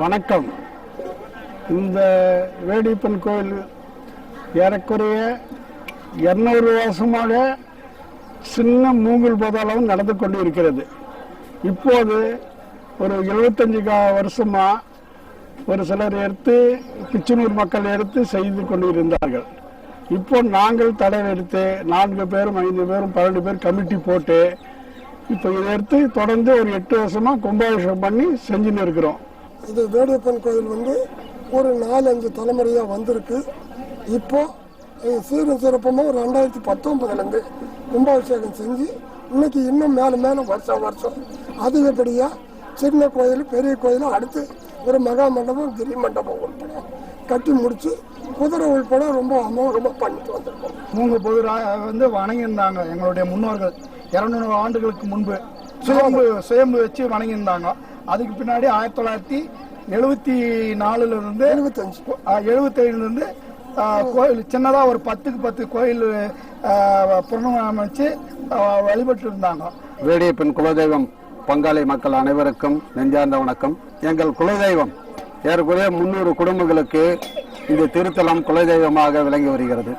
வணக்கம். இந்த வேடியப்பன் கோயில் ஏறக்குறைய 200 வருஷமாக சின்ன மூங்கில் போதாலும் நடந்து கொண்டு இருக்கிறது. இப்போது ஒரு 75 வருஷமா ஒரு சிலர் எடுத்து பிச்சனூர் மக்கள் எடுத்து செய்து கொண்டு இருந்தார்கள். இப்போ நாங்கள் தலைவெடுத்து 4 பேரும் 5 பேரும் 12 பேர் கமிட்டி போட்டு இப்போ இதை எடுத்து தொடர்ந்து ஒரு 8 வருஷமா கும்பாபிஷேகம் பண்ணி செஞ்சுன்னு இருக்கிறோம். இது வேடியப்பன் கோயில் ஒரு 4-5 தலைமுறையாக வந்திருக்கு. இப்போ சீரும் சிறப்பமாக ஒரு 2019 கும்பாபிஷேகம் செஞ்சு இன்னைக்கு இன்னும் மேலே வருஷம் அதிகப்படியாக சின்ன கோயில் பெரிய கோயிலும் அடுத்து ஒரு மகா மண்டபம் கிரி மண்டபம் உள்பட கட்டி முடிச்சு குதிரை உள்பட ரொம்ப அமோகமாக பண்ணிட்டு வந்திருக்கோம். மூங்க பொதுராக வணங்கியிருந்தாங்க. எங்களுடைய முன்னோர்கள் 200 ஆண்டுகளுக்கு முன்பு சுயம்பு வச்சு வணங்கியிருந்தாங்க. அதுக்கு பின்னாடி 1974 75 கோயில் சின்னதாக ஒரு 10க்கு 10 கோயில் புனரமைச்சு வழிபட்டு இருந்தாங்க. வேடியப்பன் குலதெய்வம் பங்காளி மக்கள் அனைவருக்கும் நெஞ்சார்ந்த வணக்கம். எங்கள் குலதெய்வம் ஏறக்குறைய 300 குடும்பங்களுக்கு இந்த திருத்தலம் குலதெய்வமாக விளங்கி வருகிறது.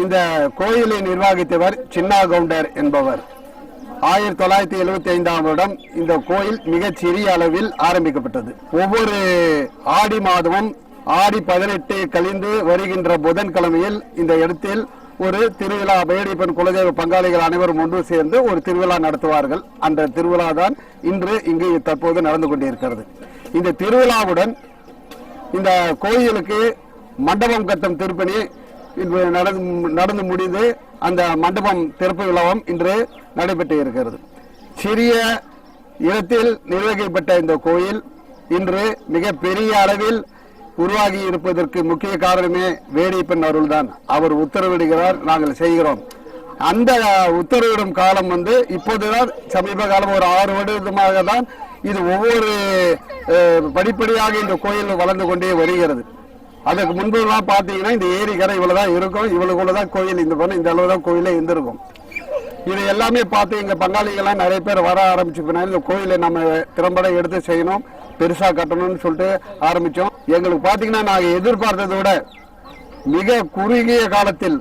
இந்த கோயிலை நிர்வகித்தவர் சின்னா கவுண்டர் என்பவர். 1975ஆம் வருடம் இந்த கோயில் மிகச் சிறிய அளவில் ஆரம்பிக்கப்பட்டது. ஒவ்வொரு ஆடி மாதமும் ஆடி 18 கழிந்து வருகின்ற புதன்கிழமையில் இந்த இடத்தில் ஒரு திருவிழா, வேடியப்பன் குலதெய்வ பங்காளிகள் அனைவரும் ஒன்று சேர்ந்து ஒரு திருவிழா நடத்துவார்கள். அந்த திருவிழா தான் இன்று இங்கு தற்போது நடந்து கொண்டிருக்கிறது. இந்த திருவிழாவுடன் இந்த கோயிலுக்கு மண்டபம் கட்டும் திருப்பணி நடந்து முடிந்து அந்த மண்டபம் திறப்பு விழாவும் இன்று நடைபெற்று இருக்கிறது. சிறிய இடத்தில் நிர்வகிக்கப்பட்ட இந்த கோயில் இன்று மிக பெரிய அளவில் உருவாகி இருப்பதற்கு முக்கிய காரணமே வேடியப்பன் அருள்தான். அவர் உத்தரவிடுகிறார், நாங்கள் செய்கிறோம். அந்த உத்தரவிடும் காலம் இப்போதுதான் சமீப காலம் ஒரு 6 வருடமாக தான் இது ஒவ்வொரு படிப்படியாக இந்த கோயில் வளர்ந்து கொண்டே வருகிறது. அதுக்கு முன்புலாம் பார்த்தீங்கன்னா இந்த ஏரிக்கரை இவ்வளவுதான் இருக்கும், இவ்வளவுதான் கோயில், இந்த அளவுதான் கோயிலே இருந்திருக்கும். இது எல்லாமே பார்த்து எங்க பங்காளிகள்லாம் நிறைய பேர் வர ஆரம்பிச்சு பின்னாடி இந்த கோயிலை நம்ம திறம்பட எடுத்து செய்யணும், பெருசா கட்டணும்னு சொல்லிட்டு ஆரம்பிச்சோம். எங்களுக்கு பாத்தீங்கன்னா நாங்க எதிர்பார்த்ததை விட மிக குறுகிய காலத்தில்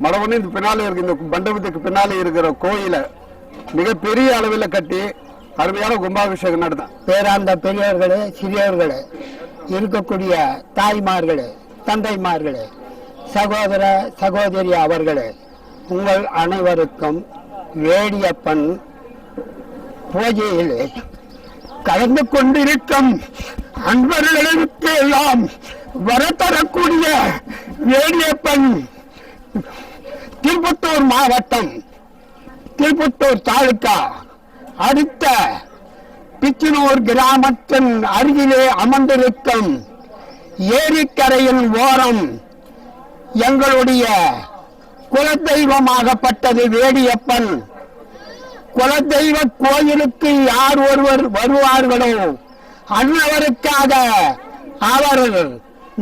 மடவனின் பின்னாலே இருக்கு, இந்த மண்டபத்துக்கு பின்னாலே இருக்கிற கோயிலை மிக பெரிய அளவில் கட்டி அருமையான கும்பாபிஷேகம் நடத்த பேராந்த பெரியவர்களே, சிறியவர்களே, இருக்கக்கூடிய தாய்மார்களே, தந்தைமார்களே, சகோதர சகோதரி அவர்களே, உங்கள் அனைவருக்கும் வேடியப்பன் பூஜையில் கலந்து கொண்டிருக்கும் அன்பர்களுக்கு எல்லாம் வரத்தரக்கூடிய வேடியப்பன் திருப்பத்தூர் மாவட்டம், திருப்பத்தூர் தாலுகா அடுத்த பிச்சனூர் கிராமத்தின் அருகிலே அமர்ந்திருக்கும் ஏரிக்கரையின் ஓரம் எங்களுடைய குலதெய்வமாகப்பட்டது வேடியப்பன். குலதெய்வ கோயிலுக்கு யார் ஒருவர் வருவார்களோ அன்னவருக்காக அவர்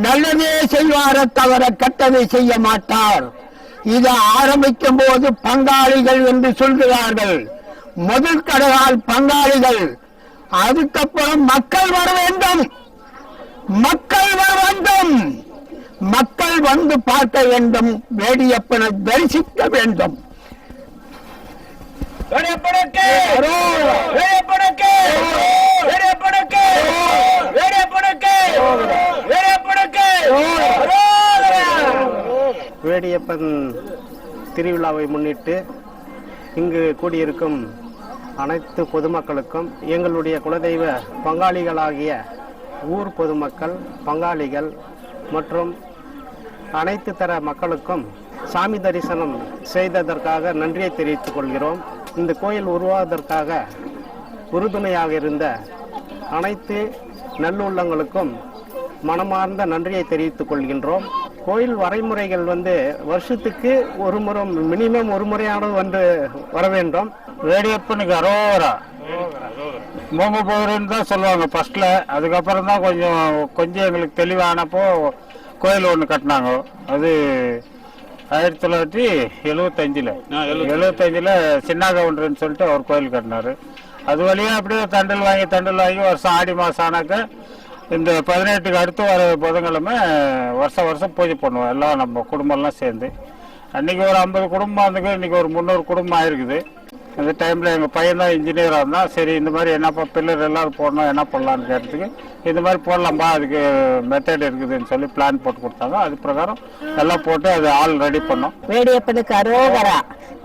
நல்லதே செய்வார தவிர கெட்டதை செய்ய மாட்டார். இது ஆரம்பிக்கும் போது பங்காளிகள் என்று சொல்கிறார்கள். முதல் கடகால் பங்காளிகள், அதுக்கப்புறம் மக்கள் வர வேண்டும், மக்கள் வந்து பார்க்க வேண்டும், வேடியப்பனை தரிசிக்க வேண்டும். வேடியப்பன் திருவிழாவை முன்னிட்டு இங்கு கூடியிருக்கும் அனைத்து பொதுமக்களுக்கும் எங்களுடைய குலதெய்வ பங்காளிகளாகிய ஊர் பொதுமக்கள், பங்காளிகள் மற்றும் அனைத்து தர மக்களுக்கும் சாமி தரிசனம் செய்ததற்காக நன்றியை தெரிவித்துக் கொள்கிறோம். இந்த கோயில் உருவாவதற்காக உறுதுணையாக இருந்த அனைத்து நல்லுள்ளங்களுக்கும் மனமார்ந்த நன்றியை தெரிவித்துக் கொள்கின்றோம். கோயில் வரைமுறைகள் வருஷத்துக்கு ஒரு முறை, மினிமம் ஒரு முறையானது வர வேண்டும். வேடியப்பனுக்கு அரோரா மூங்க போகிறேன்னு தான் சொல்லுவாங்க ஃபர்ஸ்ட்ல. அதுக்கப்புறம் தான் கொஞ்சம் எங்களுக்கு தெளிவானப்போ கோயில் ஒன்று கட்டினாங்க. அது 1975 சின்னா கவுண்டர்னு சொல்லிட்டு அவர் கோயில் கட்டினாரு. அது வழியாக அப்படியே தண்டல் வாங்கி வருஷம் ஆடி மாதம் ஆனாக்க இந்த 18க்கு அடுத்து வர புதன்கிழமை வருஷம் வருஷம் பூஜை பண்ணுவோம். எல்லாம் நம்ம குடும்பம்லாம் சேர்ந்து. அன்றைக்கி ஒரு 50 குடும்பம் இருந்துக்கு இன்றைக்கி ஒரு 300 குடும்பம் ஆயிருக்குது. அந்த டைமில் எங்கள் பையன் தான் இன்ஜினியராக இருந்தால், சரி இந்த மாதிரி என்னப்பா பில்லர் எல்லோரும் போடணும், என்ன பண்ணலான்னு கேட்டதுக்கு இந்த மாதிரி போடலாம்பா, அதுக்கு மெத்தட் இருக்குதுன்னு சொல்லி பிளான் போட்டு கொடுத்தாங்க. அது பிரகாரம் எல்லாம் போட்டு அது ஆள் ரெடி பண்ணோம். வேடியப்பனுக்கு அரோகரா.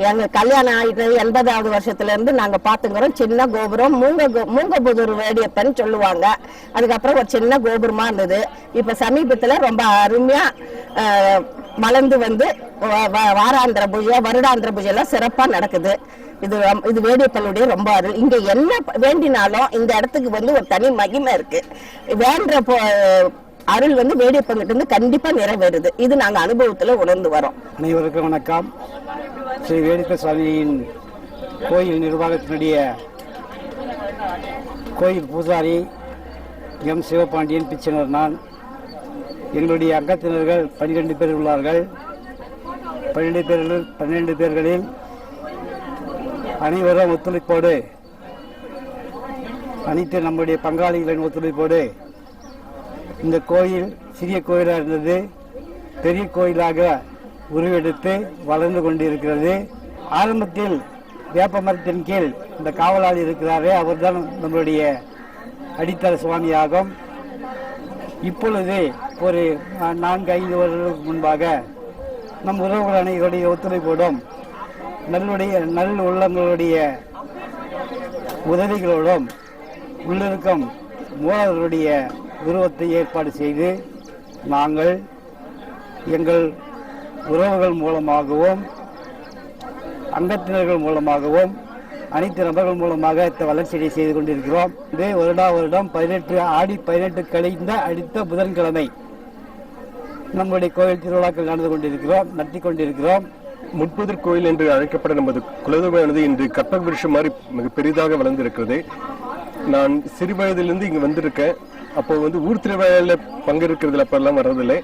எங்க கல்யாணம் ஆகிட்டு 80வது வருஷத்துல இருந்து நாங்க பாத்துக்கிறோம். சின்ன கோபுரம் மூங்கபுதூர் வேடியப்பன் சொல்லுவாங்க. அதுக்கப்புறம் ஒரு சின்ன கோபுரமா இருந்தது. இப்ப சமீபத்துல ரொம்ப அருமையா வளர்ந்து வந்து வாராந்திர பூஜை, வருடாந்திர பூஜை எல்லாம் சிறப்பா நடக்குது. இது வேடியப்பனுடைய ரொம்ப அருள். இங்க என்ன வேண்டினாலும் இந்த இடத்துக்கு வந்து ஒரு தனி மகிமை இருக்கு. வேண்ட அருள் வந்து வேடியப்பன்கிட்ட இருந்து கண்டிப்பா நிறைவேறுது. இது நாங்க அனுபவத்துல உணர்ந்து வரோம். அனைவருக்கும் வணக்கம். ஸ்ரீ வேடியப்ப சுவாமியின் கோயில் நிர்வாகத்தினுடைய கோயில் பூசாரி எம் சிவபாண்டியன் பிச்சனர் நான். எங்களுடைய அங்கத்தினர்கள் 12 பேர் உள்ளார்கள். 12 பேர்களில் அனைவரும் ஒத்துழைப்போடு, அனைத்து நம்முடைய பங்காளிகளின் ஒத்துழைப்போடு இந்த கோயில் சிறிய கோயிலாக இருந்தது பெரிய கோயிலாக உருவெடுத்து வளர்ந்து கொண்டிருக்கிறது. ஆரம்பத்தில் வேப்ப மரத்தின் கீழ் இந்த காவலாளி இருக்கிறாரே, அவர்தான் நம்மளுடைய அடித்தள சுவாமியாகும். இப்பொழுது ஒரு 4-5 வருடங்களுக்கு முன்பாக நம் உறவுகள் அனைவருடைய ஒத்துழைப்போடும் நல்ல உள்ளங்களுடைய உதவிகளோடும் உள்ளிருக்கும் மூலவர்களுடைய உருவத்தை ஏற்பாடு செய்து நாங்கள் எங்கள் உறவுகள் மூலமாகவும் அங்கத்தினர்கள் மூலமாகவும் அனைத்து நபர்கள் மூலமாக இந்த வளர்ச்சியை செய்து கொண்டிருக்கிறோம். இது வருடம் 18 கழிந்த அடுத்த புதன்கிழமை நம்முடைய கோயில் திருவிழாக்கள் நடத்தி கொண்டிருக்கிறோம். முட்புதர் கோயில் என்று அழைக்கப்பட நமது குலதெய்வமானது இன்று கற்பக விருஷம் மாதிரி மிக பெரிதாக வளர்ந்திருக்கிறது. நான் சிறு வயதிலிருந்து இங்கே வந்திருக்கேன். அப்போ ஊர் திருவிழாவில் பங்கெடுக்கிறதுல அப்பெல்லாம் வர்றதில்லை.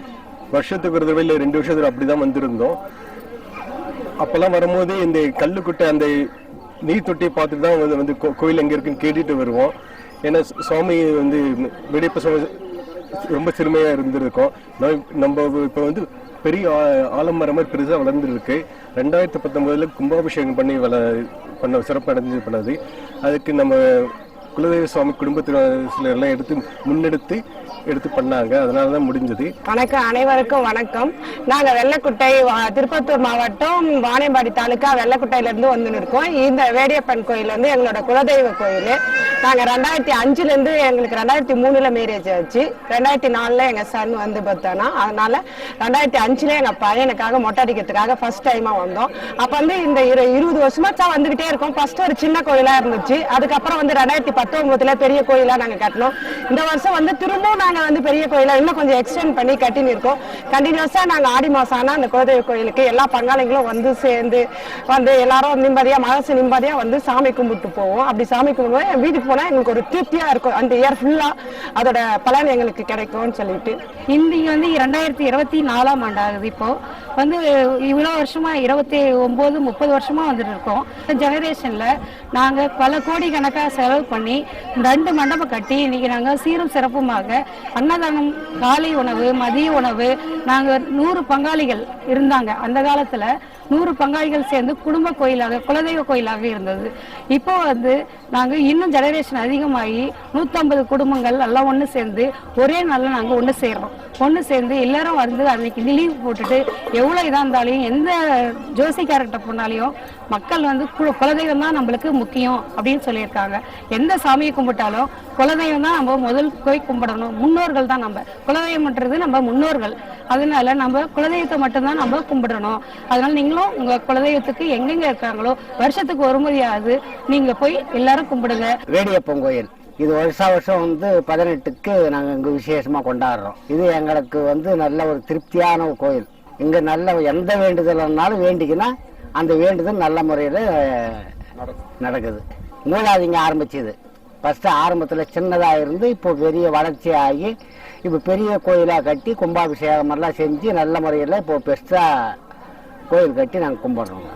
வருஷத்துக்கு ஒரு தடவை இல்லை 2 வருஷத்துக்கு அப்படிதான் வந்திருந்தோம். அப்பெல்லாம் வரும்போது இந்த கல்லுக்குட்டை அந்த நீர் தொட்டியை பார்த்துட்டு தான் கோயில் எங்கே இருக்குன்னு கேட்டுட்டு வருவோம். ஏன்னா சுவாமி வேடியப்ப சுவாமி ரொம்ப சிறுமையாக இருந்திருக்கோம். நம்ம இப்போ பெரிய ஆலமரம் மாதிரி பெருசாக வளர்ந்துருக்கு. 2019 கும்பாபிஷேகம் பண்ண சிறப்பு அடைஞ்சு பண்ணது. அதுக்கு நம்ம குலதெய்வ சுவாமி குடும்பத்தில் எல்லாம் எடுத்து பண்ணாங்க. அதனால தான் முடிஞ்சது. வணக்கம், அனைவருக்கும் வணக்கம். நாங்க வெள்ளக்குட்டை, திருப்பத்தூர் மாவட்டம் வாணியம்பாடி தாலுக்கா வெள்ளக்குட்டையில இருந்து வந்து இருக்கோம். இந்த வேடியப்பன் கோயில் எங்களோட குலதெய்வ கோயில். நாங்க 2005ல இருந்து எங்களுக்கு 2003ல மேரேஜ் ஆச்சு. 2004ல எங்க சன் பார்த்தானா. அதனால 2005ல எங்க பையனுக்காக மொட்டை அடிக்கிறதுக்காக ஃபர்ஸ்ட் டைமா வந்தோம். அப்ப இந்த 20 வருஷமா வந்துகிட்டே இருக்கோம். ஃபர்ஸ்ட் ஒரு சின்ன கோயிலா இருந்துச்சு. அதுக்கப்புறம் 2019ல பெரிய கோயிலா நாங்க கட்டணும். இந்த வருஷம் திரும்பவும் நாங்க பெரிய கோயிலா இன்னும் கொஞ்சம் எக்ஸ்டெண்ட் பண்ணி கட்டின்னு இருக்கோம். கண்டினியூஸா நாங்க ஆடி மாசம் ஆனா அந்த குலதெய்வ கோயிலுக்கு எல்லா பங்காளிகளும் சேர்ந்து எல்லாரும் நிம்மதியா சாமி கும்பிட்டு போவோம். அப்படி சாமி கும்பிடுவோம். வீட்டுக்கு போனா எங்களுக்கு ஒரு திருப்தியா இருக்கும். அந்த இயர் ஃபுல்லா அதோட பலன் எங்களுக்கு கிடைக்கும்னு சொல்லிட்டு இந்திங்க 2024ஆம் ஆண்டு ஆகுது. இப்போ இவ்வளவு வருஷமா 29-30 வருஷமா இருக்கோம். ஜெனரேஷன்ல நாங்க பல கோடி கணக்காக செலவு பண்ணி 2 மண்டபம் கட்டி இன்னைக்கு நாங்க சீரும் சிறப்புமாக அன்னதானம், காலை உணவு, மதிய உணவு, நாங்க 100 பங்காளிகள் இருந்தாங்க. அந்த காலத்துல 100 பங்காளிகள் சேர்ந்து குடும்ப கோயிலாக, குலதெய்வ கோயிலாக இருந்தது. இப்போ நாங்க இன்னும் ஜெனரேஷன் அதிகமாகி 150 குடும்பங்கள் எல்லாம் ஒன்று சேர்ந்து ஒரே நாளில் நாங்கள் ஒன்று சேர்ந்து எல்லாரும் அன்னைக்கு லீவ் போட்டுட்டு எவ்வளோ இதாக இருந்தாலும் எந்த ஜோசிக்காரர்கிட்ட போனாலையும் மக்கள் குலதெய்வம் தான் நம்மளுக்கு முக்கியம் அப்படின்னு சொல்லியிருக்காங்க. எந்த சாமியை கும்பிட்டாலும் குலதெய்வம் தான் நம்ம முதல் போய் கும்பிடணும். முன்னோர்கள் தான் நம்ம குலதெய்வம்ன்றது நம்ம முன்னோர்கள். அதனால நம்ம குலதெய்வத்தை மட்டும்தான் நம்ம கும்பிடணும். அதனால நீங்களும் உங்க குலதெய்வத்துக்கு எங்கெங்க இருக்காங்களோ வருஷத்துக்கு ஒரு முறையாவது நீங்க போய் எல்லாரும் கும்பிடுங்க. வேடியப்பன் கோயில் இது வருஷம் 18க்கு நாங்கள் இங்கே விசேஷமாக கொண்டாடுறோம். இது எங்களுக்கு நல்ல ஒரு திருப்தியான ஒரு கோயில். இங்கே நல்ல எந்த வேண்டுதல்னாலும் வேண்டிக்கினா அந்த வேண்டுதல் நல்ல முறையில் நடக்குது. மூணாவது இங்கே ஆரம்பிச்சது. ஃபஸ்ட்டு ஆரம்பத்தில் சின்னதாக இருந்து இப்போ பெரிய வளர்ச்சி ஆகி இப்போ பெரிய கோயிலாக கட்டி கும்பாபிஷேகம் எல்லாம் செஞ்சு நல்ல முறையில் இப்போ பெருசாக கோயில் கட்டி நாங்கள் கும்பிட்றோம்.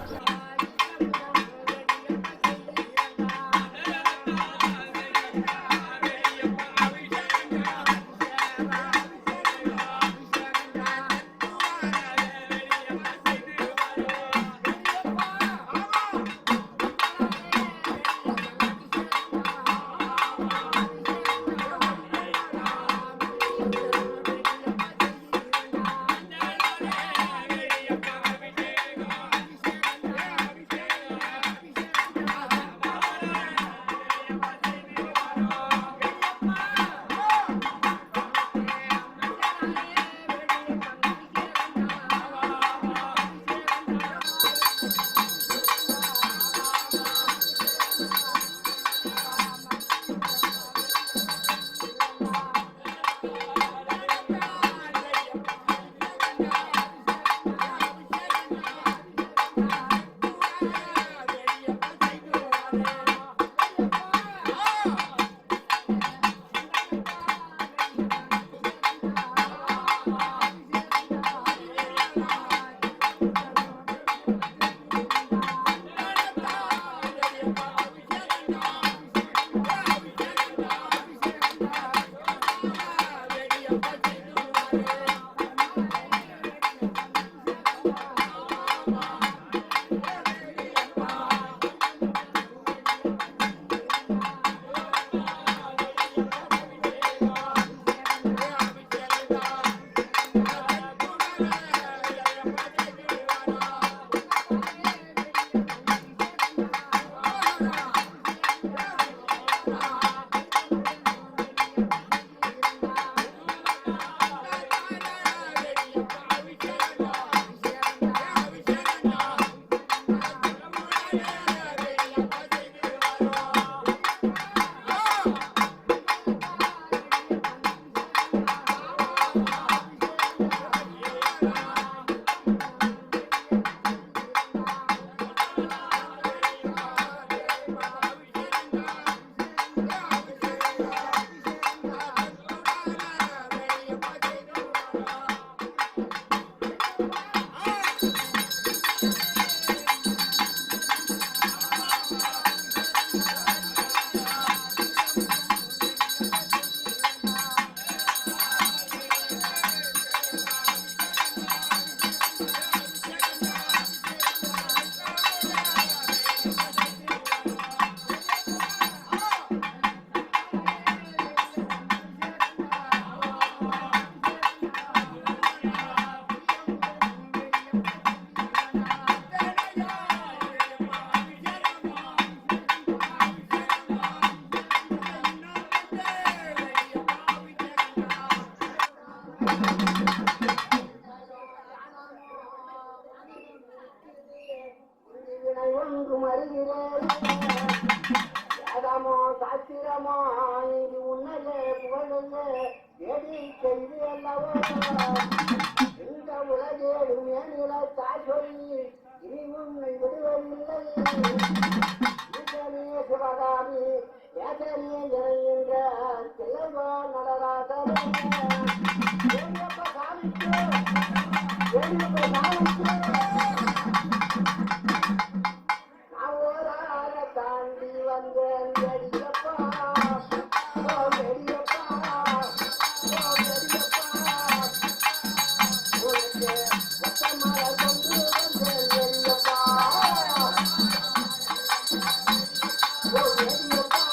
ஒன்றும் அறிகிறேன் சாத்திரமோ இது உன்னலே புகழல்ல ஏடி செய்தி அல்லவோ இந்த உலகேடும் மேனில தாய் சொல்லி இனி உன்னை விடுவதில்லை சிவகாமி ஏசனிய என்ற திளைவா நடராசன் சாமிக்கு தாண்டி வந்தேன் வெடியப்பா வெடியப்பா உனக்கு மலை கொண்டு வந்தேன் வெடியப்பா வெடியப்பா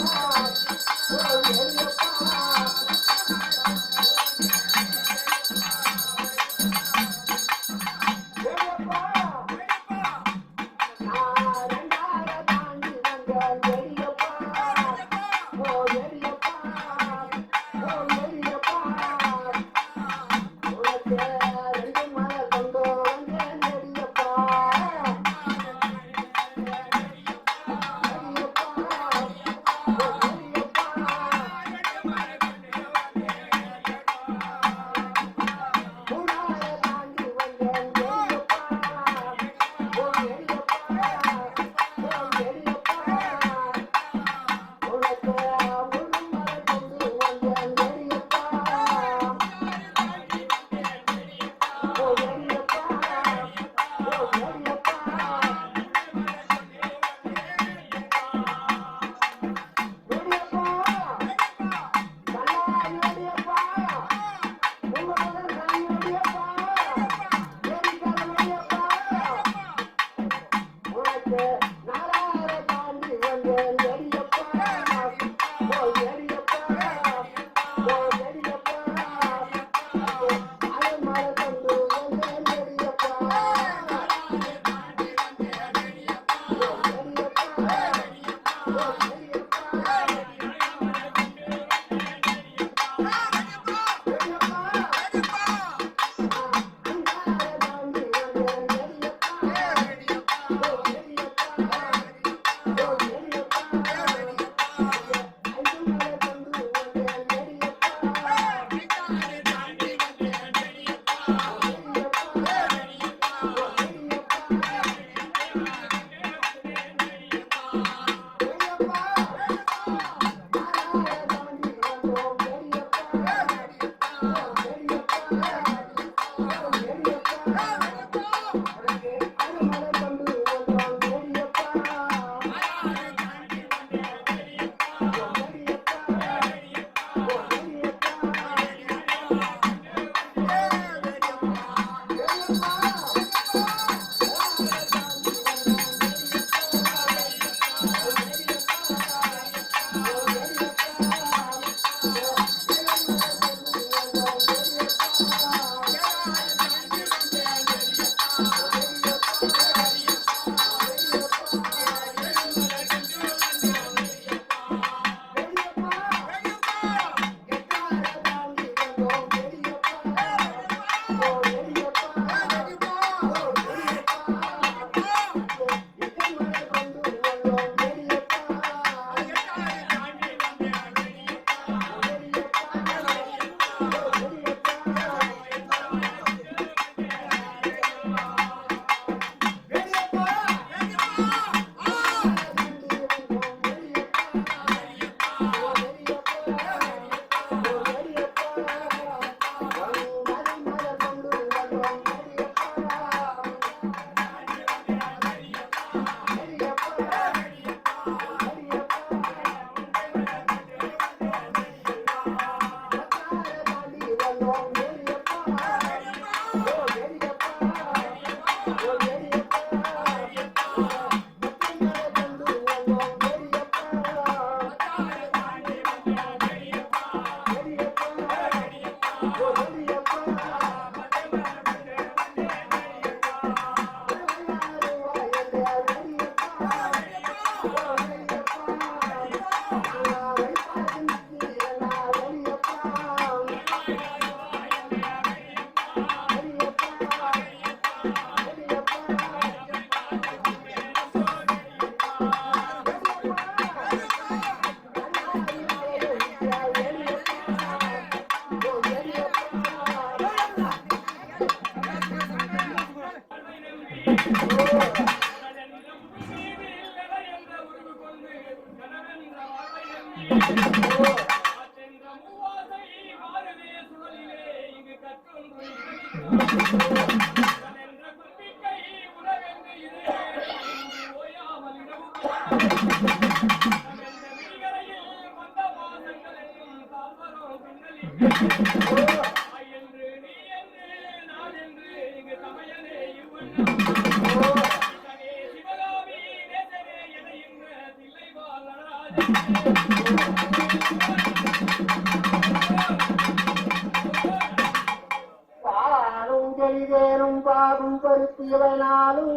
பாலும் தெளிதேனும் பாகும் பருத்தியவனாலும்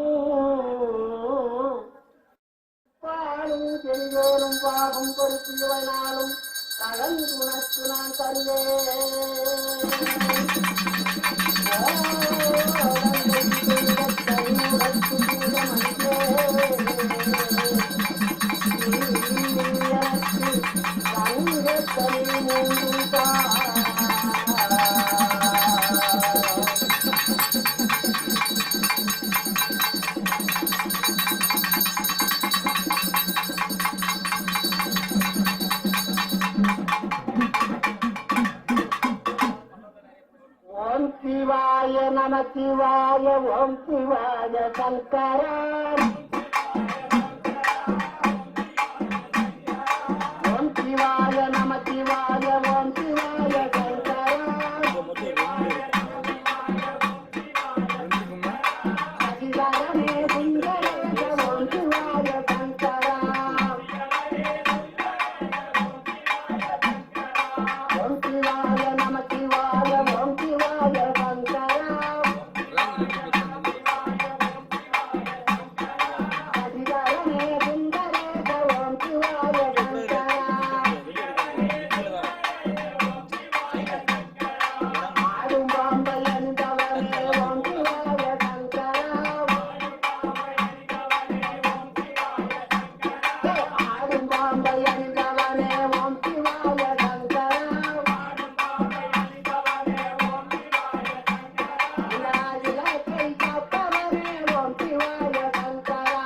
பாலும் தெளிதேனும் பாகும் பருத்தியவனாலும் கலந்து உனக்கு நான் ஓம் சிவாய நம சிவாய ஓம் சிவாய சங்கரா ஓம் சிவாய நம சிவாய ஓம் சிவாய சங்கரா அதிகாரமே சுந்தரேச ஓம் சிவாய சங்கரா ஓம் சிவாய நம சிவாய ஓம் சிவாய சங்கரா அதிகாரமே சுந்தரேச ஓம் சிவாய சங்கரா ஆடும் பாம்பை அணிந்தவனே ஓம் சிவாய சங்கரா ஆடும் பாம்பை அணிந்தவனே ஓம் சிவாய சங்கரா இலக்கை காப்பவனே ஓம் சிவாய சங்கரா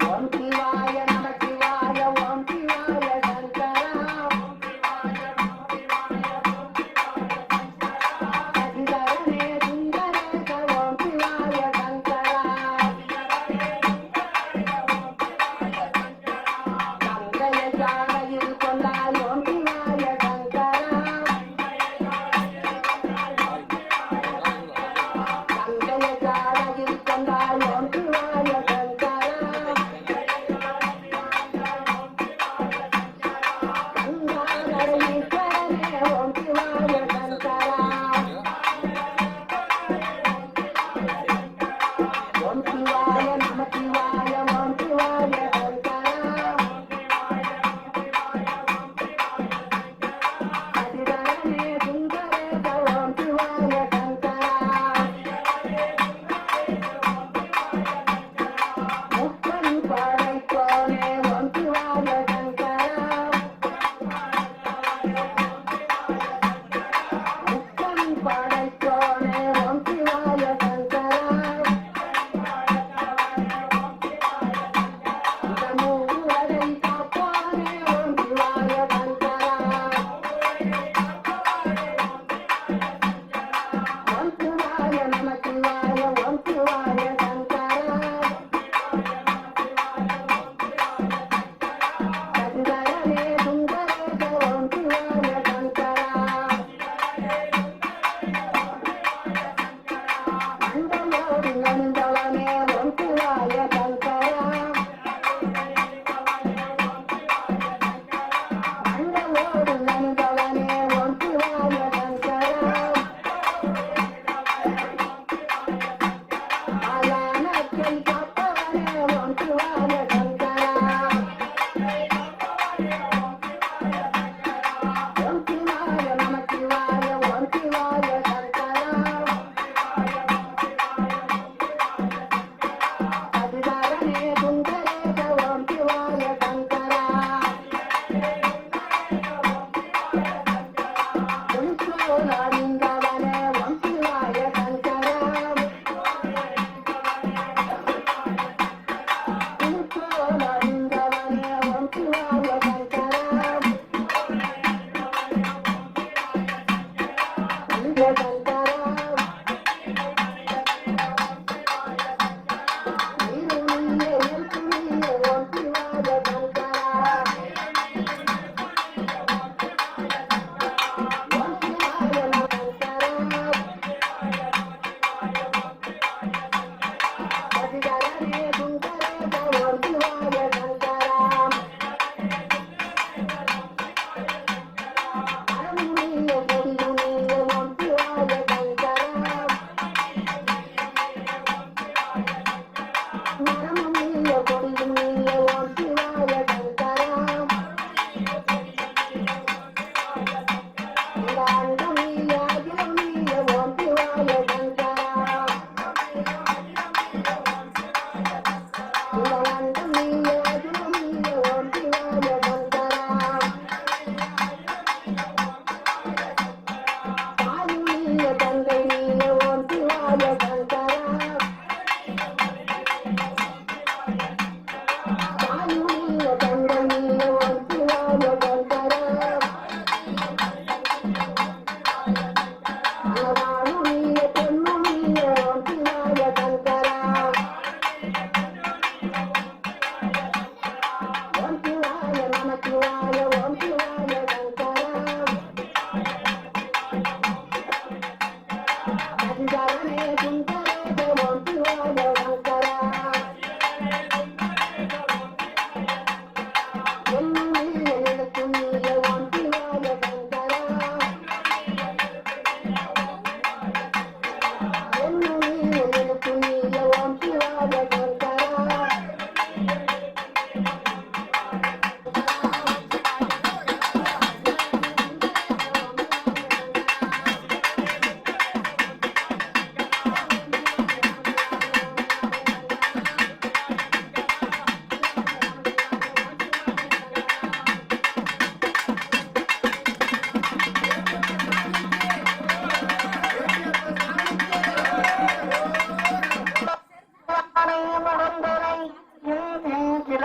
ஓம் சிவாய நம சிவாய ஓம் சிவாய சங்கரா அதிகாரமே சுந்தரேச ஓம் சிவாய சங்கரா கங்கைய சாலையில் கொண்டாய் ஓம் சிவாய சங்கரா கங்கைய சாலையில் கொண்டாய் ஓம் சிவாய சங்கரா கங்காதரீஸ்வரனே ஓம் சிவாய சங்கரா ஓம் சிவாய நம சிவாய ஓம் சிவாய சங்கரா அதிகாரமே சுந்தரேச ஓம் சிவாய சங்கரா முப்பன் படைத்தோனே ஓம் சிவாய சங்கரா முப்பன் படைத்தோனே ஓம் சிவாய சங்கரா இந்த மூவரை காப்போனே ஓம் சிவாய சங்கரா ஓம் சிவாய நம சிவாய ஓம் சிவாய சங்கரா அதிகாரமே சுந்தரேச ஓம் சிவாய சங்கரா மண்டலோடு நந்தவனே ஓம் சிவாய சங்கரா மண்டலோடு நந்தவனே ஓம் சிவாய சங்கரா ஆயானத்தை காப்பவனே ஓம் சிவாய சங்கரா ஓம் சிவாய நம சிவாய ஓம் சிவாய சங்கரா அதிகாரமே சுந்தரேச ஓம் சிவாய சங்கரா உன்சோலறிந்தவனே ஓம் சிவாய சங்கரா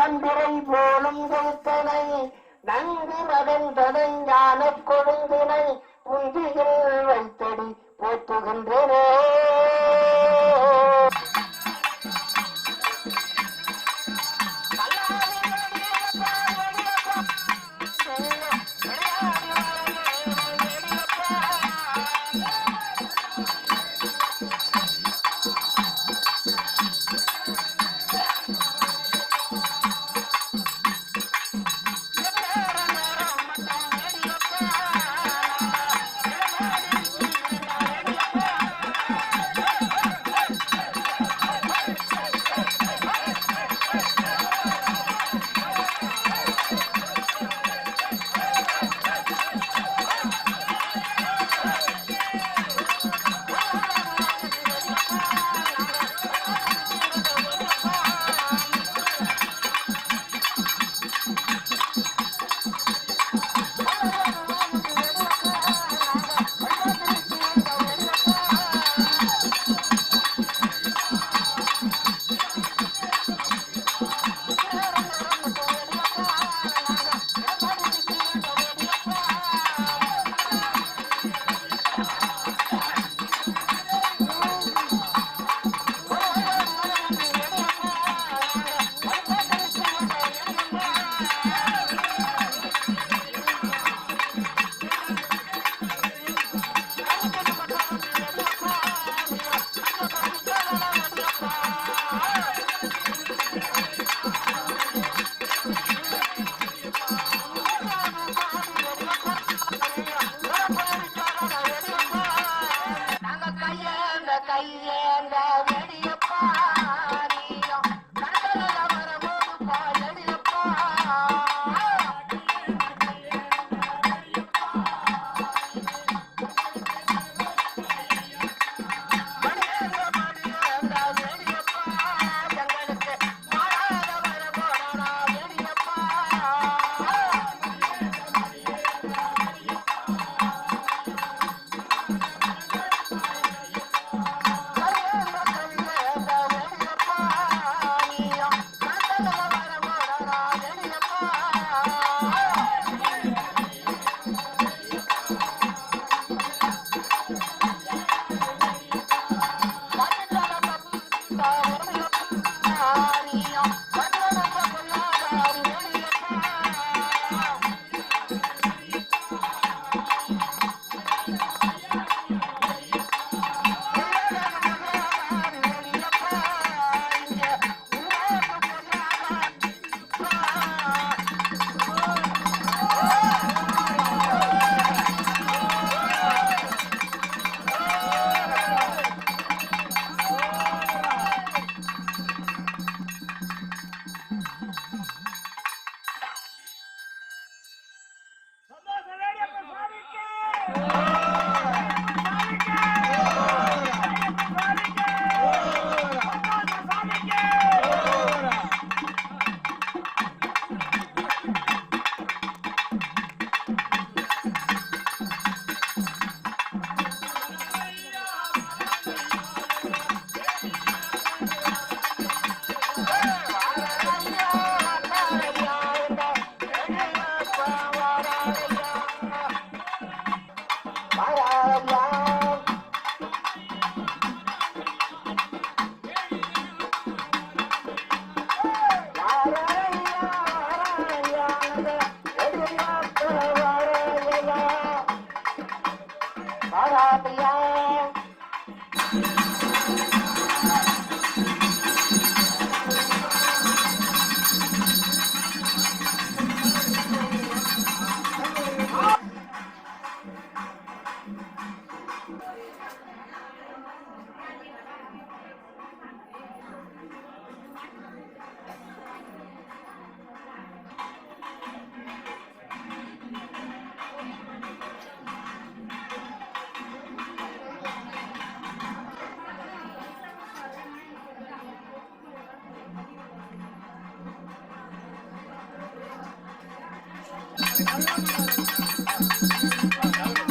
வளம்பிறை போலும் கைத்தனை நன்கு நடந்ததை ஞான கொழுந்தினை உந்தியில் வைத்தடி போற்றுகின்றனே.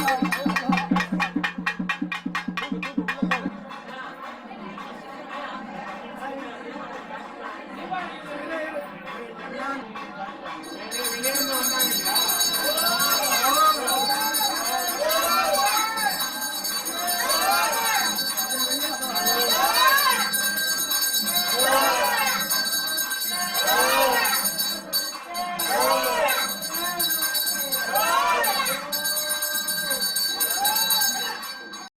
Thank you.